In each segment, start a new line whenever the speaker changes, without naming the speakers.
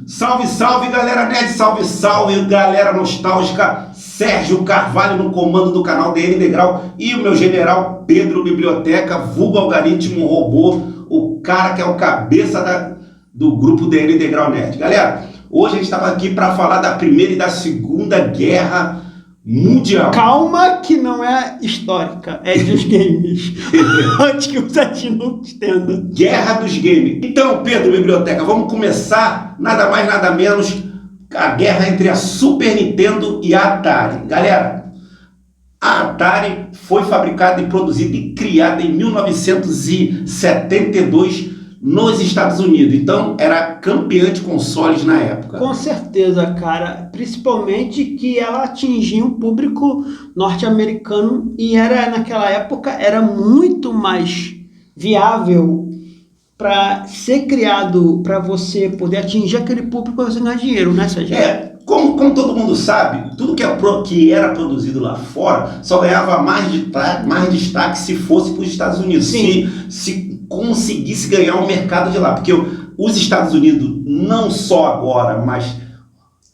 Salve, salve, galera nerd, salve, salve, galera nostálgica. Sérgio Carvalho no comando do canal DN Degrau e o meu general Pedro Biblioteca, vulgo algoritmo robô, o cara que é o cabeça do grupo DN Degrau Nerd. Galera, hoje a gente estava aqui para falar da Primeira e da Segunda Guerra Mundial.
Calma que não é histórica, é dos games. Antes que o Sérgio não entenda.
Guerra dos Games. Então, Pedro Biblioteca, vamos começar nada mais nada menos a guerra entre a Super Nintendo e a Atari. Galera, a Atari foi fabricada e produzida e criada em 1972 nos Estados Unidos. Então, era campeã de consoles na época.
Com certeza, cara. Principalmente que ela atingia um público norte-americano e naquela época era muito mais viável para ser criado, para você poder atingir aquele público para você ganhar dinheiro, né, Sérgio?
Como todo mundo sabe, tudo que era produzido lá fora só ganhava mais destaque se fosse para os Estados Unidos.
Sim.
Se conseguisse ganhar o mercado de lá. Porque os Estados Unidos, não só agora, mas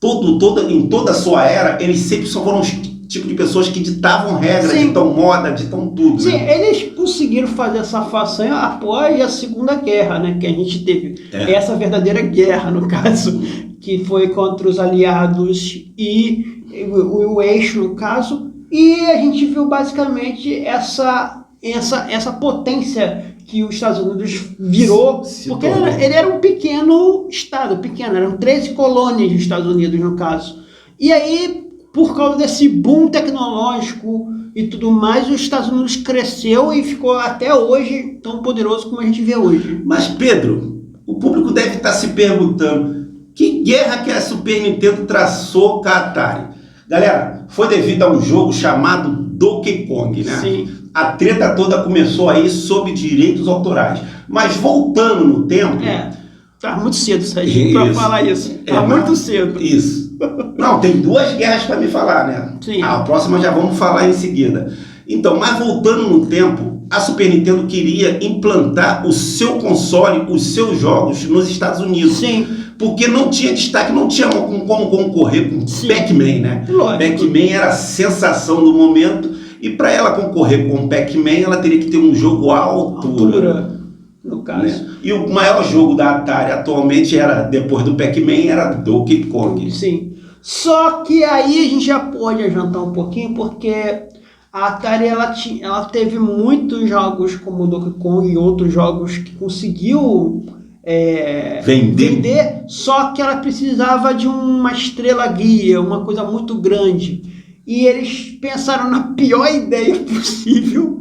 em toda a sua era, eles sempre foram os tipo de pessoas que ditavam regras,
Sim.
ditam moda, ditam tudo.
Sim,
né?
eles conseguiram fazer essa façanha após a Segunda Guerra, né? Que a gente teve essa verdadeira guerra, no caso, que foi contra os aliados e o eixo, no caso, e a gente viu basicamente essa potência que os Estados Unidos virou, porque ele era um pequeno estado, eram 13 colônias dos Estados Unidos, no caso. E aí, por causa desse boom tecnológico e tudo mais, os Estados Unidos cresceu e ficou até hoje tão poderoso como a gente vê hoje.
Mas, Pedro, o público deve estar se perguntando que guerra que a Super Nintendo traçou com a Atari? Galera, foi devido a um jogo chamado Donkey Kong, né?
Sim.
A treta toda começou aí sob direitos autorais. Mas voltando no tempo...
Tá muito cedo, Sérgio, para falar isso. Muito cedo.
Isso. Não, tem duas guerras para me falar, né?
Sim.
A próxima já vamos falar em seguida. Então, mas voltando no tempo, a Super Nintendo queria implantar o seu console, os seus jogos nos Estados Unidos.
Sim.
Porque não tinha destaque, não tinha como concorrer com Pac-Man, né?
Lógico.
Pac-Man era a sensação do momento e para ela concorrer com o Pac-Man, ela teria que ter um jogo à altura.
No caso.
Né? E o maior jogo da Atari atualmente depois do Pac-Man, era Donkey Kong.
Sim. Só que aí a gente já pode adiantar um pouquinho, porque a Atari ela teve muitos jogos como Donkey Kong e outros jogos que conseguiu vender, só que ela precisava de uma estrela guia, uma coisa muito grande. E eles pensaram na pior ideia possível,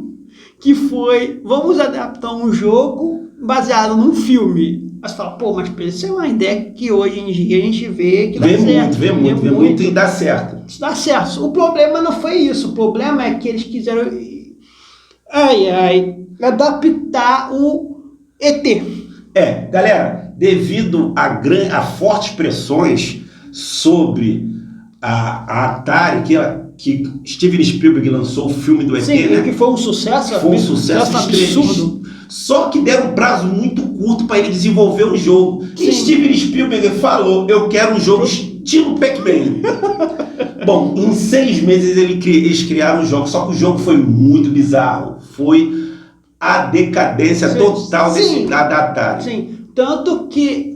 que foi, vamos adaptar um jogo baseado num filme. Aí você fala, pô, mas isso é uma ideia que hoje em dia a gente vê que dá certo.
Vê muito e dá certo.
Dá certo. O problema não foi isso. O problema é que eles quiseram adaptar o ET.
Galera, devido a fortes pressões sobre a Atari, que Steven Spielberg lançou o filme do ET,
sim,
né?
Que foi um sucesso.
Foi um sucesso
absurdo.
Só que deram um prazo muito curto para ele desenvolver o jogo.
Sim.
E Steven Spielberg falou, eu quero um jogo estilo Pac-Man. Bom, em 6 meses eles criaram o jogo, só que o jogo foi muito bizarro. Foi a decadência total da Atari.
Sim. Tanto que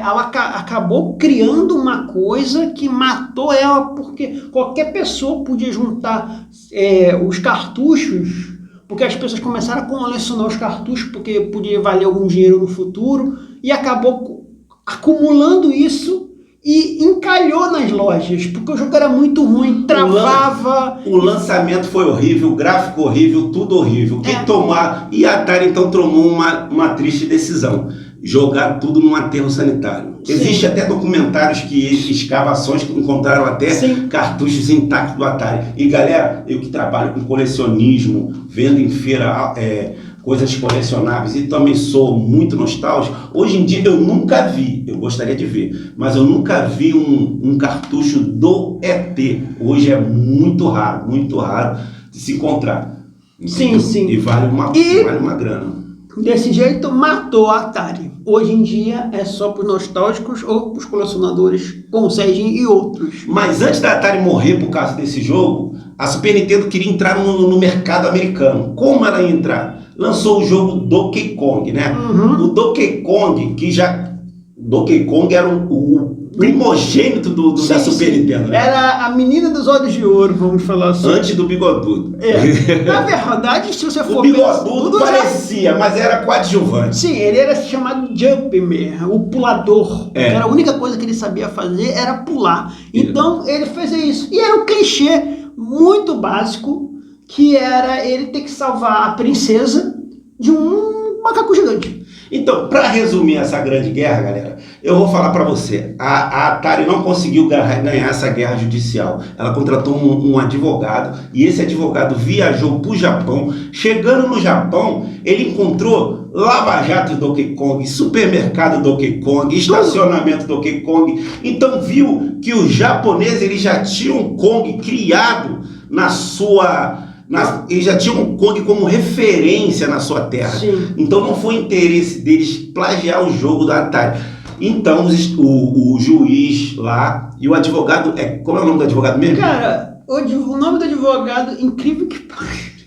ela acabou criando uma coisa que matou ela, porque qualquer pessoa podia juntar os cartuchos, porque as pessoas começaram a colecionar os cartuchos, porque podia valer algum dinheiro no futuro, e acabou acumulando isso e encalhou nas lojas, porque o jogo era muito ruim, travava.
O lançamento foi horrível, o gráfico horrível, tudo horrível. E a Atari então tomou uma triste decisão. Jogar tudo num aterro sanitário.
Sim.
Existe até documentários escavações que encontraram até cartuchos intactos do Atari. E galera, eu que trabalho com colecionismo, vendo em feira coisas colecionáveis e também sou muito nostálgico, hoje em dia eu nunca vi, eu gostaria de ver, mas eu nunca vi um cartucho do ET. Hoje é muito raro de se encontrar.
Sim, sim.
E vale uma grana.
Desse jeito, matou a Atari. Hoje em dia é só para os nostálgicos ou para os colecionadores como o Serginho e outros.
Mas antes da Atari morrer por causa desse jogo, a Super Nintendo queria entrar no mercado americano. Como ela ia entrar? Lançou o jogo Donkey Kong, né?
Uhum.
O Donkey Kong, Donkey Kong era o primogênito da Super Nintendo, né?
Era a menina dos olhos de ouro, vamos falar assim.
Antes do Bigodudo.
Na verdade, se você for...
O Bigodudo parecia, mas era coadjuvante.
Sim, ele era chamado Jumpman, o pulador. Era a única coisa que ele sabia fazer era pular. Então, ele fazia isso. E era um clichê muito básico, que era ele ter que salvar a princesa de um macaco gigante.
Então, para resumir essa grande guerra, galera, eu vou falar para você. A Atari não conseguiu ganhar essa guerra judicial. Ela contratou um advogado e esse advogado viajou para o Japão. Chegando no Japão, ele encontrou lava-jato Donkey Kong, supermercado Donkey Kong, estacionamento Donkey Kong. Então viu que os japoneses eles já tinham Kong criado na sua... Eles já tinham o Kong como referência na sua terra.
Sim.
Então não foi interesse deles plagiar o jogo da Atari. Então o juiz lá e o advogado... Como é o nome do advogado mesmo?
Cara, o nome do advogado, incrível que...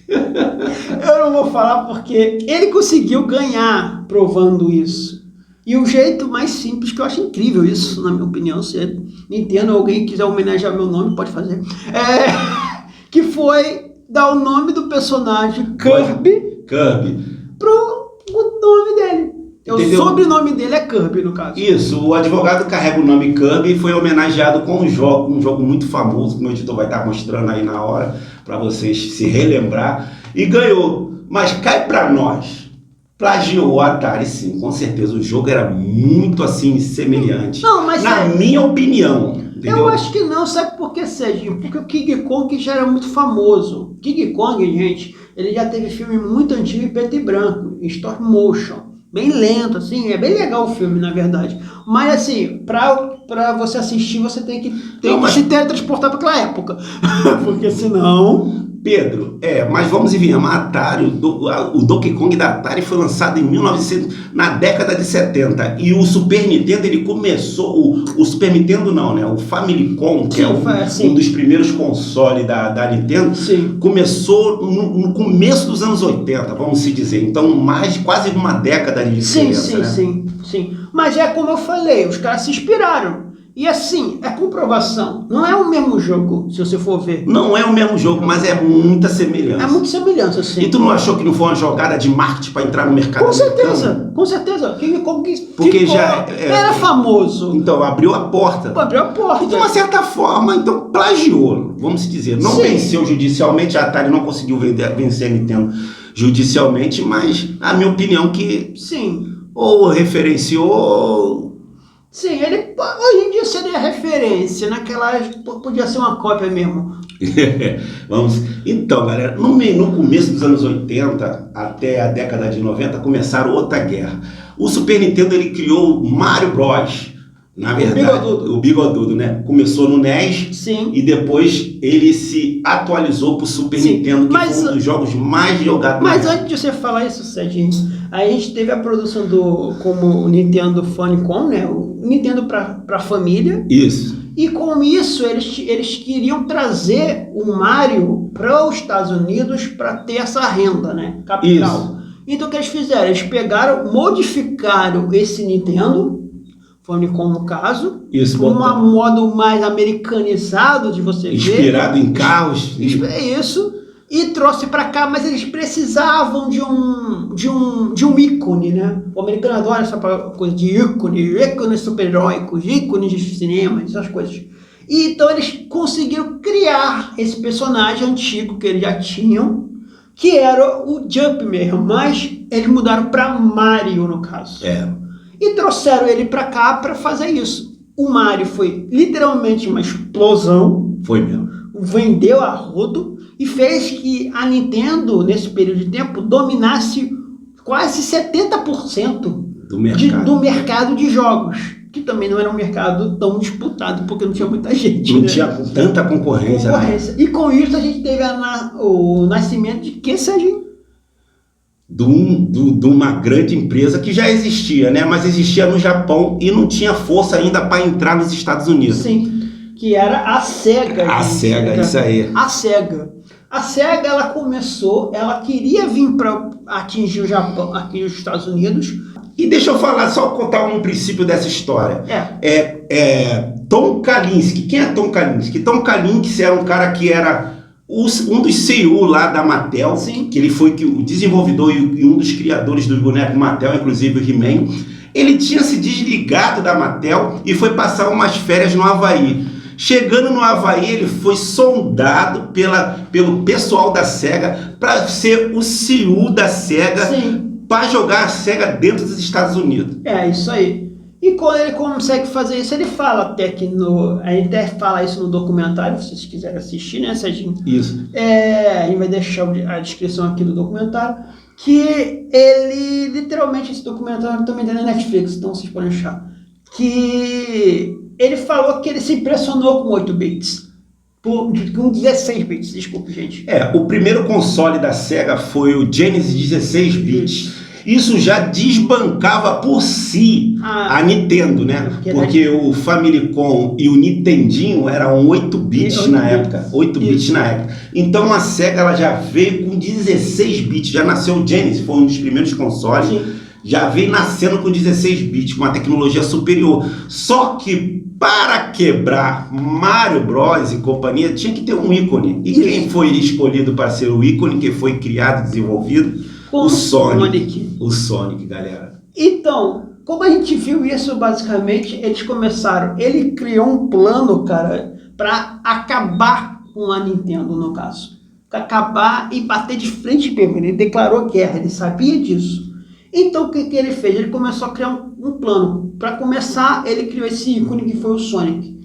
Eu não vou falar porque ele conseguiu ganhar provando isso. E o jeito mais simples, que eu acho incrível isso, na minha opinião, se Nintendo ou alguém quiser homenagear meu nome, pode fazer. Que foi... dar o nome do personagem Kirby pro nome dele.
Entendeu?
O sobrenome dele é Kirby, no caso.
Isso, o advogado carrega o nome Kirby e foi homenageado com um jogo muito famoso, que o meu editor vai estar mostrando aí na hora, para vocês se relembrar, e ganhou. Mas cai para nós. Plagiou a Atari, sim, com certeza. O jogo era muito assim, semelhante.
Não, mas
na minha opinião. Entendeu?
Eu acho que não, sabe por que, Serginho? Porque o King Kong já era muito famoso. King Kong, gente, ele já teve filme muito antigo em preto e branco, em stop motion, bem lento, assim, é bem legal o filme, na verdade. Mas, assim, pra você assistir, você tem que se teletransportar para aquela época, porque senão...
Pedro, mas vamos e viemos. A Atari, o Donkey Kong da Atari foi lançado na década de 70. E o Super Nintendo, ele começou... O Super Nintendo não, né? O Famicom, que um dos primeiros consoles da Nintendo,
sim,
começou no começo dos anos 80, vamos se dizer. Então, quase uma década de diferença,
Sim. Mas é como eu falei, os caras se inspiraram. E assim, é comprovação. Não é o mesmo jogo, se você for ver.
Não é o mesmo jogo, mas é muita semelhança.
É muita semelhança, sim.
E tu não achou que não foi uma jogada de marketing para entrar no mercado americano?
Com certeza. King Kong
porque já
era famoso.
Então, abriu a porta.
E
de uma certa forma, então, plagiou, vamos dizer. Não venceu judicialmente, a Atari não conseguiu vencer a Nintendo judicialmente, mas a minha opinião que...
Sim.
Ou referenciou...
Sim, ele hoje em dia seria referência, naquela podia ser uma cópia mesmo.
Então, galera, no começo dos anos 80 até a década de 90 começaram outra guerra. O Super Nintendo ele criou o Mario Bros. Na verdade, o Bigodudo, né? Começou no NES.
Sim.
E depois ele se atualizou para o Super Nintendo, que foi um dos jogos mais jogados.
Mas antes de você falar isso, Serginho, a gente teve a produção como o Nintendo Famicom, né? O Nintendo para família.
Isso.
E com isso eles queriam trazer o Mario para os Estados Unidos para ter essa renda, né? Capital.
Isso.
Então o que eles fizeram? Eles modificaram esse Nintendo Famicom, no caso,
isso,
um modo mais americanizado de você ver.
Inspirado em carros.
Isso. E trouxe para cá, mas eles precisavam de um ícone, né? O americano adora essa coisa de ícones super-heróicos, ícones de cinema, essas coisas. E então eles conseguiram criar esse personagem antigo que eles já tinham, que era o Jumpman, mas eles mudaram para Mario, no caso. E trouxeram ele para cá para fazer isso. O Mario foi literalmente uma explosão.
Foi mesmo.
Vendeu a rodo e fez que a Nintendo, nesse período de tempo, dominasse quase 70% do mercado de jogos. que também não era um mercado tão disputado, porque não tinha muita gente.
Não
né?
tinha tanta concorrência. Né?
E com isso a gente teve o nascimento de que, Serginho?
De uma grande empresa que já existia, né? Mas existia no Japão e não tinha força ainda para entrar nos Estados Unidos.
Sim, que era a SEGA.
A SEGA, isso aí.
A SEGA. A SEGA, ela começou, ela queria vir para atingir o Japão, aqui nos Estados Unidos.
E deixa eu falar, só contar um princípio dessa história. Tom Kalinske. Quem é Tom Kalinske? Tom Kalinske era um cara que era um dos CEO lá da Mattel.
Sim.
Que ele foi o desenvolvedor e um dos criadores dos bonecos Mattel, inclusive o He-Man. Ele tinha se desligado da Mattel e foi passar umas férias no Havaí. Chegando no Havaí, ele foi sondado pelo pessoal da SEGA para ser o CEO da SEGA, para jogar a SEGA dentro dos Estados Unidos.
É, isso aí. E quando ele consegue fazer isso, ele fala até que a gente até fala isso no documentário, se vocês quiserem assistir, né, Serginho?
Isso.
A gente vai deixar a descrição aqui do documentário, que ele, literalmente, esse documentário também tem na Netflix, então vocês podem achar, que ele falou que ele se impressionou com 8 bits. Com 16 bits, desculpe, gente. O primeiro console da SEGA foi o Genesis 16 bits. Isso já desbancava por si a Nintendo, né? Porque o Famicom e o Nintendinho eram 8 bits na época. 8 bits na época. Então a SEGA ela já veio com 16 bits. Já nasceu o Genesis, foi um dos primeiros consoles. Sim. Já veio nascendo com 16 bits, com uma tecnologia superior. Só que para quebrar Mario Bros e companhia, tinha que ter um ícone. E quem foi escolhido para ser o ícone, que foi criado e desenvolvido? O Sonic. O Sonic, galera. Então, como a gente viu isso, basicamente, ele criou um plano, cara, para acabar com a Nintendo, no caso. Acabar e bater de frente mesmo. Ele declarou guerra, ele sabia disso. Então, o que ele fez? Ele começou a criar um plano. Para começar, ele criou esse ícone que foi o Sonic.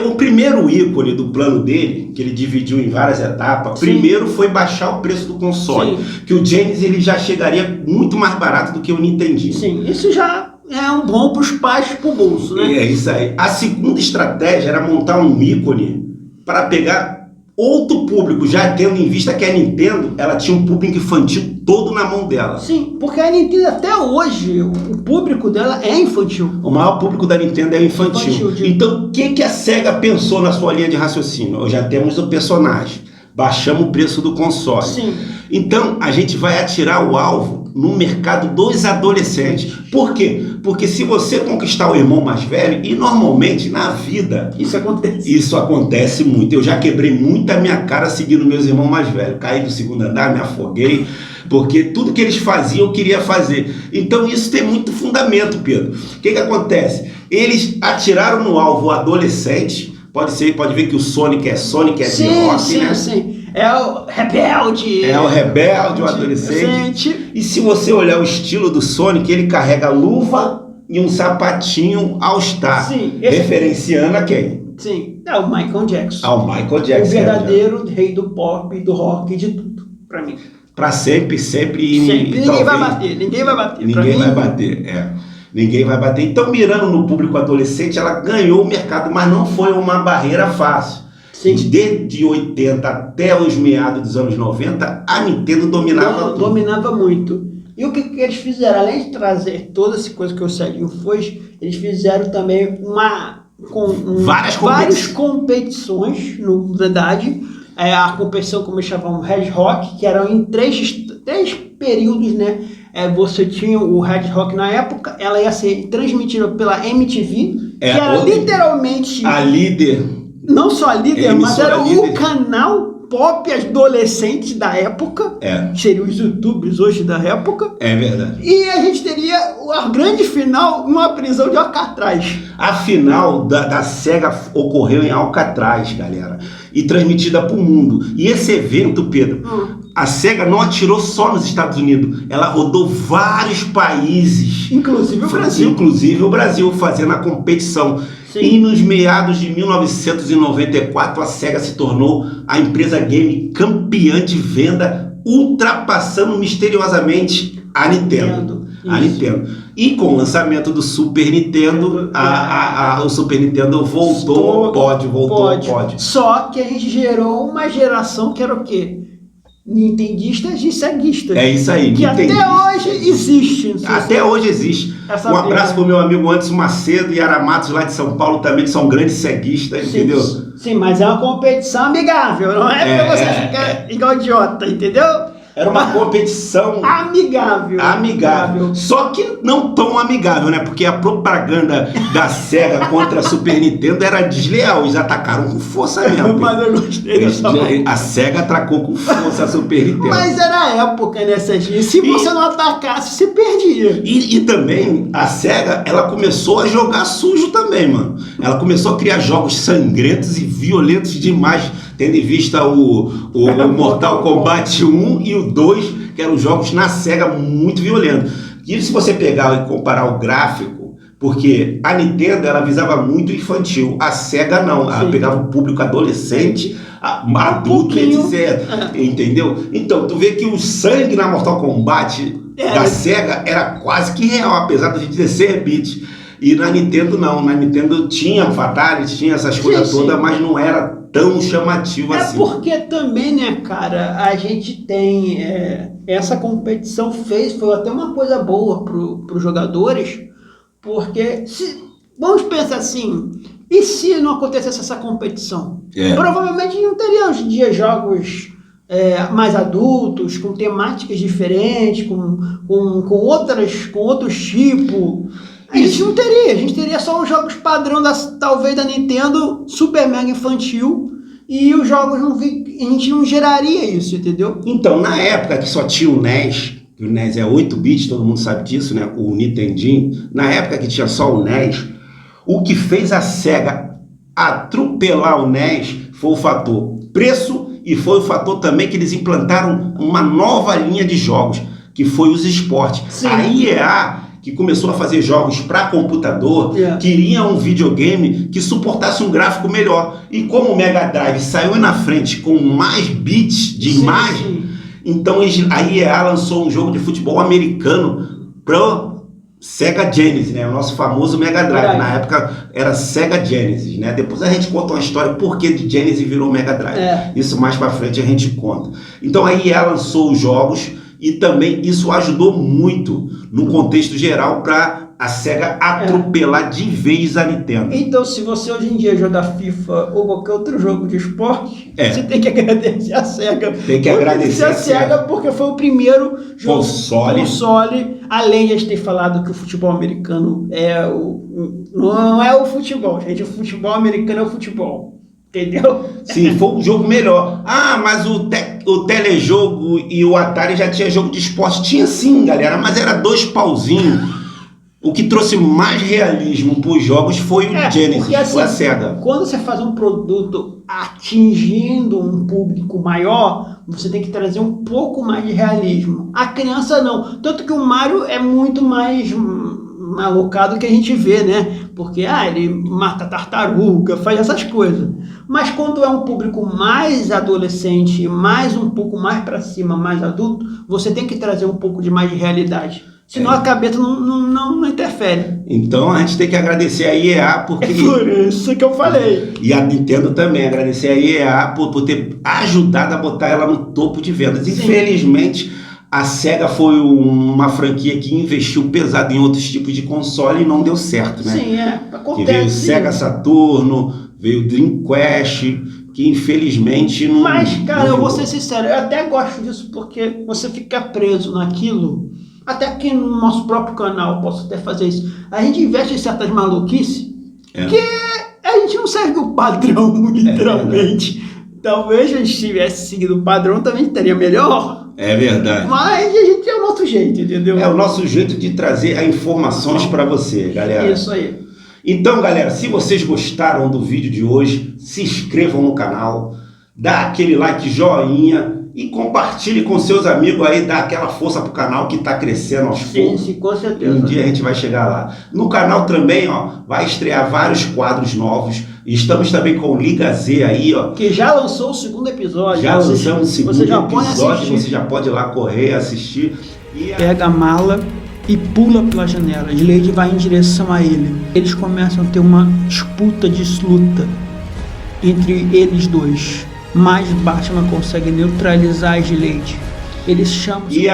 O primeiro ícone do plano dele, que ele dividiu em várias etapas, primeiro foi baixar o preço do console. Sim. Que o Genesis ele já chegaria muito mais barato do que o Nintendinho.
Sim, isso já é um bom para os pais, para o bolso, né?
É isso aí. A segunda estratégia era montar um ícone para pegar outro público, já tendo em vista que a Nintendo, ela tinha um público infantil todo na mão dela.
Sim, porque a Nintendo até hoje, o público dela é infantil.
O maior público da Nintendo é infantil. Então, o que a SEGA pensou na sua linha de raciocínio? Já temos o personagem, baixamos o preço do console.
Sim.
Então, a gente vai atirar o alvo no mercado dos adolescentes. Por quê? Porque se você conquistar o irmão mais velho, e normalmente na vida isso acontece muito. Eu já quebrei muito a minha cara seguindo meus irmãos mais velhos. Caí do segundo andar, me afoguei, porque tudo que eles faziam eu queria fazer. Então isso tem muito fundamento, Pedro. O que acontece? Eles atiraram no alvo o adolescente. Pode ver que o Sonic é de rock, né?
Sim. É o rebelde.
O adolescente. E se você olhar o estilo do Sonic, ele carrega luva e um sapatinho All-Star. Sim. Referenciando a quem?
Sim, é o Michael Jackson.
O Michael Jackson.
O verdadeiro rei do pop, do rock, de tudo, pra mim.
Pra sempre.
Ninguém vai bater. Ninguém
vai bater. Então, mirando no público adolescente, ela ganhou o mercado, mas não foi uma barreira fácil. Sim. Desde 80 até os meados dos anos 90, a Nintendo
dominava muito. E o que eles fizeram? Além de trazer toda essa coisa que o Serginho foi, eles fizeram também várias competições, na verdade. A competição, como eles chamavam, Red Rock, que eram em três períodos, né? Você tinha o Red Rock na época, ela ia ser transmitida pela MTV, que era literalmente
a líder.
Não só a líder, mas era o canal pop adolescente da época. Seriam os youtubers hoje da época.
É verdade.
E a gente teria a grande final numa prisão de Alcatraz.
A final da SEGA ocorreu em Alcatraz, galera. E transmitida para o mundo. E esse evento, Pedro, a SEGA não atirou só nos Estados Unidos. Ela rodou vários países.
Inclusive
o Brasil, fazendo a competição. Sim. E nos meados de 1994, a SEGA se tornou a empresa game campeã de venda, ultrapassando misteriosamente a Nintendo. A Nintendo. E com o lançamento do Super Nintendo, o Super Nintendo voltou ao pódio.
Só que a gente gerou uma geração que era o quê? Nintendistas e ceguistas.
É isso aí.
Que até hoje existe.
Até hoje existe. Um abraço pro meu amigo Anderson Macedo e Aramatos lá de São Paulo também, que são grandes ceguistas, entendeu?
Sim, mas é uma competição amigável, não é pra você ficar igual idiota, entendeu?
Era uma competição
amigável.
Só que não tão amigável, né? Porque a propaganda da Sega contra a Super Nintendo era desleal. Eles atacaram com força mesmo.
Mas eu gostei dessa
A Sega atacou com força a Super Nintendo.
Mas era a época, né, Serginho? Se você não atacasse, você perdia.
E também a Sega, ela começou a jogar sujo também, mano. Ela começou a criar jogos sangrentos e violentos demais, tendo em vista o Mortal Kombat 1 e o 2, que eram jogos na Sega muito violentos. E se você pegar e comparar o gráfico, porque a Nintendo ela visava muito infantil, a Sega não, ela pegava o público adolescente, adulto, etc. Entendeu? Então, tu vê que o sangue na Mortal Kombat da Sega era quase que real, apesar de 16 bits. E na Nintendo não, na Nintendo tinha Fatality, tinha essas coisas todas, mas não era tão chamativo assim.
É porque também, né, cara, a gente tem essa competição foi até uma coisa boa para os jogadores, porque vamos pensar assim, e se não acontecesse essa competição? Provavelmente não teria hoje em dia jogos mais adultos, com temáticas diferentes, com outros tipos. A gente teria só os jogos padrão talvez da Nintendo, super mega infantil, e os jogos a gente não geraria isso, entendeu?
Então, na época que só tinha o NES, que o NES é 8 bits, todo mundo sabe disso, né? O Nintendinho, na época que tinha só o NES, o que fez a Sega atropelar o NES foi o fator preço e foi o fator também que eles implantaram uma nova linha de jogos, que foi os esportes.
Sim.
A EA, que começou a fazer jogos para computador, queria um videogame que suportasse um gráfico melhor. E como o Mega Drive saiu na frente com mais bits de imagem, então a EA lançou um jogo de futebol americano pro Sega Genesis, né? O nosso famoso Mega Drive. Na época era Sega Genesis, né? Depois a gente conta uma história por que de Genesis virou Mega Drive. Isso mais para frente a gente conta. Então a EA lançou os jogos e também isso ajudou muito no contexto geral para a Sega atropelar de vez a Nintendo.
Então, se você hoje em dia joga FIFA ou qualquer outro jogo de esporte, você tem que agradecer a Sega.
Tem que agradecer a Sega
porque foi o primeiro jogo
console.
Além de a gente ter falado que o futebol americano não é o futebol, gente. O futebol americano é o futebol. Entendeu?
Sim, foi um jogo melhor. Mas o telejogo e o Atari já tinha jogo de esporte. Tinha sim, galera, mas era 2 pauzinhos. O que trouxe mais realismo para os jogos foi o Genesis, foi a Sega.
Quando você faz um produto atingindo um público maior, você tem que trazer um pouco mais de realismo. A criança não. Tanto que o Mario é muito mais alocado que a gente vê, né? Porque ele mata tartaruga, faz essas coisas. Mas quando é um público mais adolescente, um pouco mais para cima, mais adulto, você tem que trazer um pouco de mais de realidade. Senão a cabeça não interfere.
Então a gente tem que agradecer a EA porque...
É por isso que eu falei.
E a Nintendo também, agradecer a EA por ter ajudado a botar ela no topo de vendas. Sim. Infelizmente, a Sega foi uma franquia que investiu pesado em outros tipos de console e não deu certo, né?
Sim, acontece.
Que veio o Sega Saturno, veio o Dreamcast, que infelizmente não...
Mas, cara, eu vou ser sincero, eu até gosto disso porque você fica preso naquilo. Até aqui no nosso próprio canal posso até fazer isso. A gente investe em certas maluquices que a gente não segue o padrão, literalmente. Talvez a gente tivesse seguido o padrão, também teria melhor.
É verdade.
Mas a gente é o nosso jeito, entendeu?
É o nosso jeito de trazer as informações para você, galera.
Isso aí.
Então, galera, se vocês gostaram do vídeo de hoje, se inscrevam no canal, dá aquele like, joinha e compartilhe com seus amigos aí, dá aquela força pro canal que tá crescendo aos poucos.
Sim, com certeza.
Um dia a gente vai chegar lá. No canal também, vai estrear vários quadros novos. Estamos também com o Liga Z aí,
que já lançou o 2º episódio.
Já lançamos o 2º episódio,
pode assistir.
você já pode ir lá correr, assistir.
Pega a mala e pula pela janela. Slade vai em direção a ele. Eles começam a ter uma disputa de luta entre eles dois, mas Batman consegue neutralizar Slade. Eles chamam...
E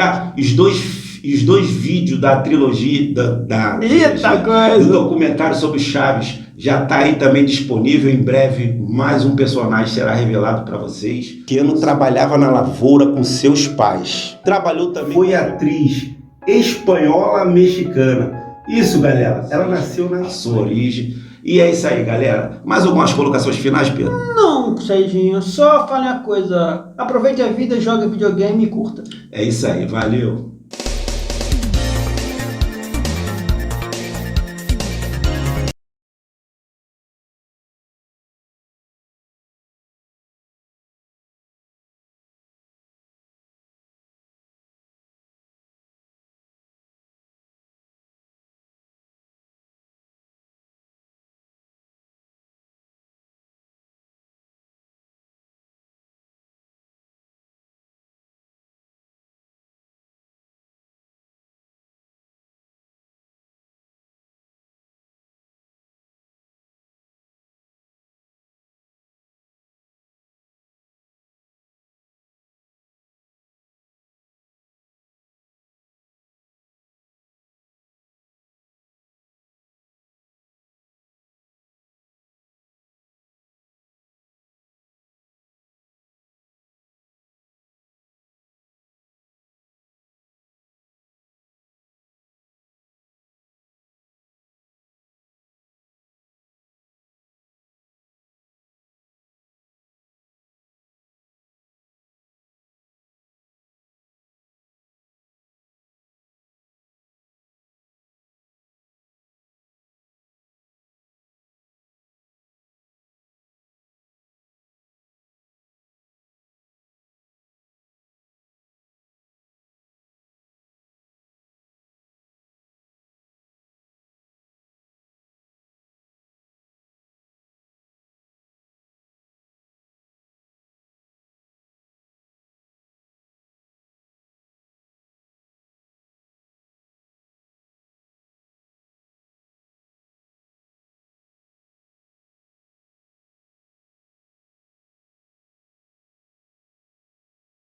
os dois vídeos da trilogia, do documentário sobre Chaves, já tá aí também disponível. Em breve, mais um personagem será revelado para vocês. Keanu trabalhava na lavoura com seus pais. Trabalhou também... Foi atriz espanhola-mexicana. Isso, galera. Ela nasceu na sua origem. E é isso aí, galera. Mais algumas colocações finais, Pedro?
Não, Serginho. Só fale uma coisa. Aproveite a vida, joga videogame e curta.
É isso aí. Valeu.